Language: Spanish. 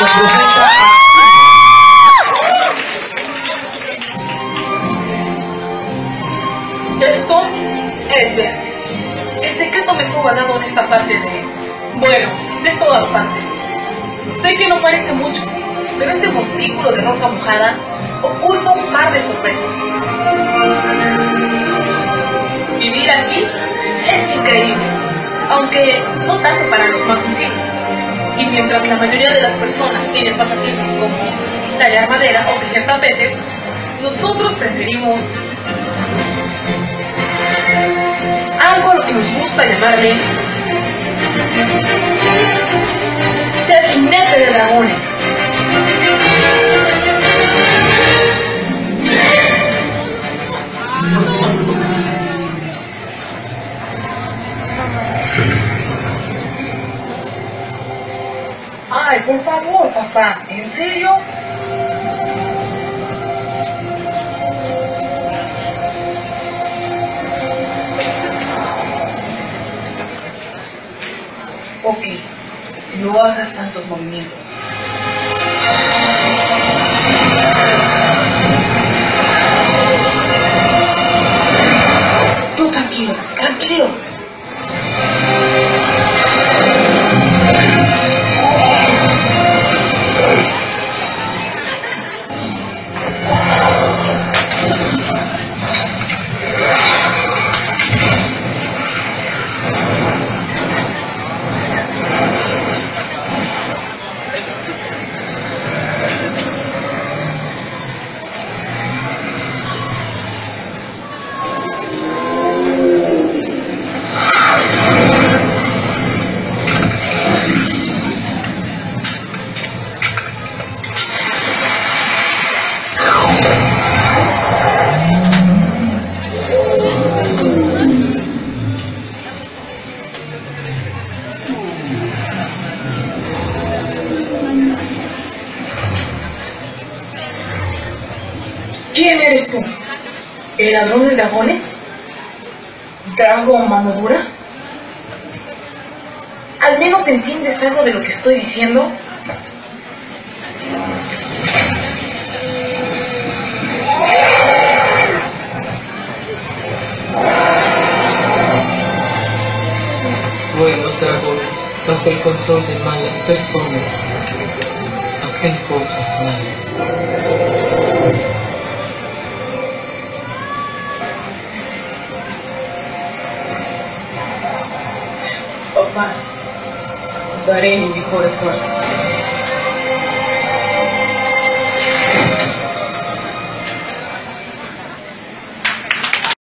nos presenta Esto es verde. El secreto me fue guardado en esta parte de todas partes. Sé que no parece mucho, pero este montículo de roca mojada oculta un par de sorpresas. Vivir aquí es increíble, aunque no tanto para los más sencillos. Y mientras la mayoría de las personas tienen pasatiempos como tallar madera o tejer tapetes, nosotros preferimos algo a lo que nos gusta llamarle ser jinete de dragones. Ay, por favor, papá, ¿en serio? Ok, no hagas tantos movimientos. Tú tranquilo, tranquilo. ¿Quién eres tú? ¿El ladrón de dragones? ¿Drago Mamadura? ¿Al menos entiendes algo de lo que estoy diciendo? buenos dragones bajo el control de malas personas hacen cosas malas. Papá, daré mi mejor esfuerzo.